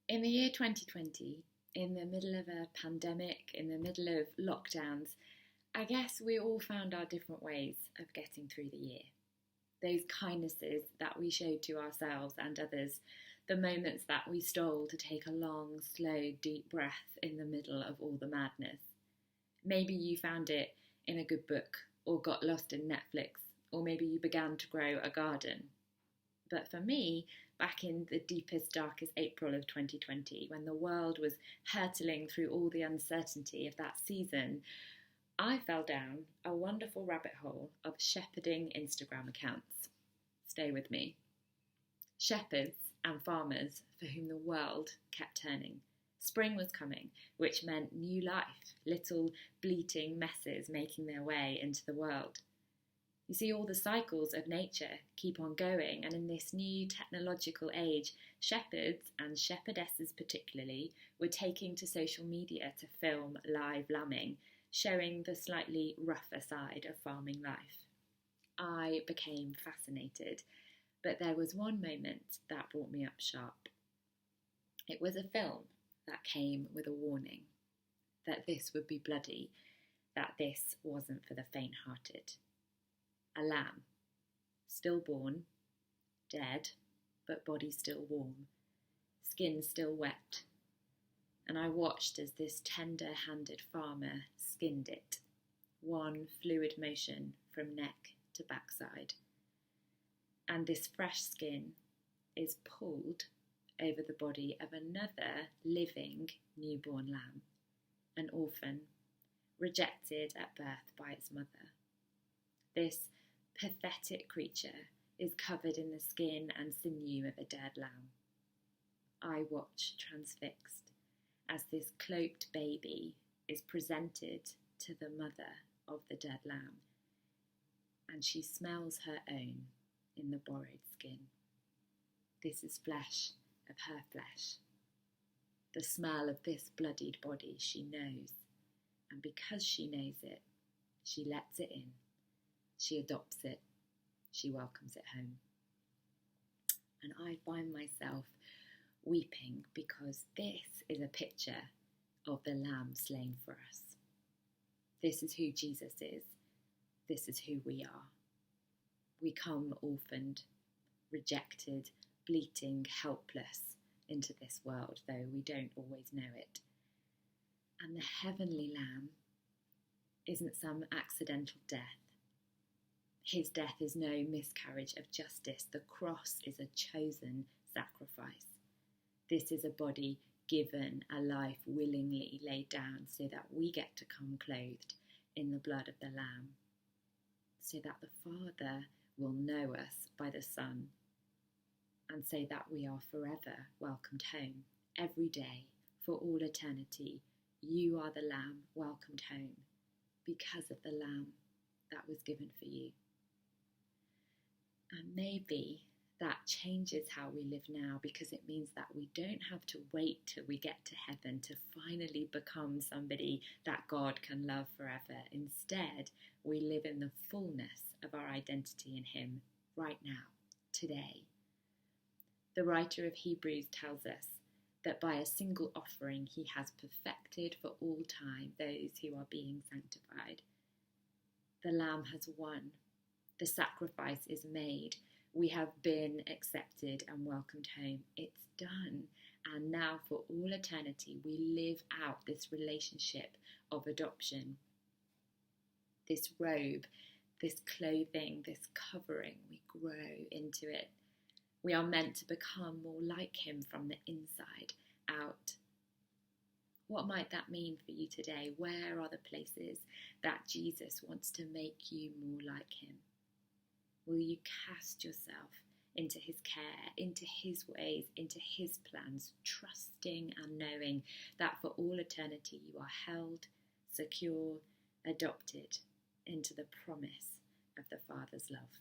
In the year 2020, in the middle of a pandemic, in the middle of lockdowns, I guess we all found our different ways of getting through the year. Those kindnesses that we showed to ourselves and others, the moments that we stole to take a long, slow, deep breath in the middle of all the madness. Maybe you found it in a good book, or got lost in Netflix, or maybe you began to grow a garden. But for me, back in the deepest, darkest April of 2020, when the world was hurtling through all the uncertainty of that season, I fell down a wonderful rabbit hole of shepherding Instagram accounts. Stay with me. Shepherds and farmers for whom the world kept turning. Spring was coming, which meant new life, little bleating messes making their way into the world. You see, all the cycles of nature keep on going, and in this new technological age, shepherds, and shepherdesses particularly, were taking to social media to film live lambing, showing the slightly rougher side of farming life. I became fascinated, but there was one moment that brought me up sharp. It was a film that came with a warning that this would be bloody, that this wasn't for the faint-hearted. A lamb, stillborn, dead, but body still warm, skin still wet, and I watched as this tender-handed farmer skinned it, one fluid motion from neck to backside. And this fresh skin is pulled over the body of another living newborn lamb, an orphan, rejected at birth by its mother. This pathetic creature is covered in the skin and sinew of a dead lamb. I watch transfixed as this cloaked baby is presented to the mother of the dead lamb, and she smells her own in the borrowed skin. This is flesh of her flesh. The smell of this bloodied body she knows, and because she knows it, she lets it in. She adopts it. She welcomes it home. And I find myself weeping because this is a picture of the Lamb slain for us. This is who Jesus is. This is who we are. We come orphaned, rejected, bleating, helpless into this world, though we don't always know it. And the heavenly Lamb isn't some accidental death. His death is no miscarriage of justice. The cross is a chosen sacrifice. This is a body given, a life willingly laid down so that we get to come clothed in the blood of the Lamb, so that the Father will know us by the Son, and so that we are forever welcomed home, every day, for all eternity. You are the Lamb welcomed home because of the Lamb that was given for you. And maybe that changes how we live now, because it means that we don't have to wait till we get to heaven to finally become somebody that God can love forever. Instead, we live in the fullness of our identity in Him right now, today. The writer of Hebrews tells us that by a single offering He has perfected for all time those who are being sanctified. The Lamb has won. The sacrifice is made. We have been accepted and welcomed home. It's done. And now for all eternity, we live out this relationship of adoption. This robe, this clothing, this covering, we grow into it. We are meant to become more like Him from the inside out. What might that mean for you today? Where are the places that Jesus wants to make you more like Him? Will you cast yourself into His care, into His ways, into His plans, trusting and knowing that for all eternity you are held, secure, adopted into the promise of the Father's love?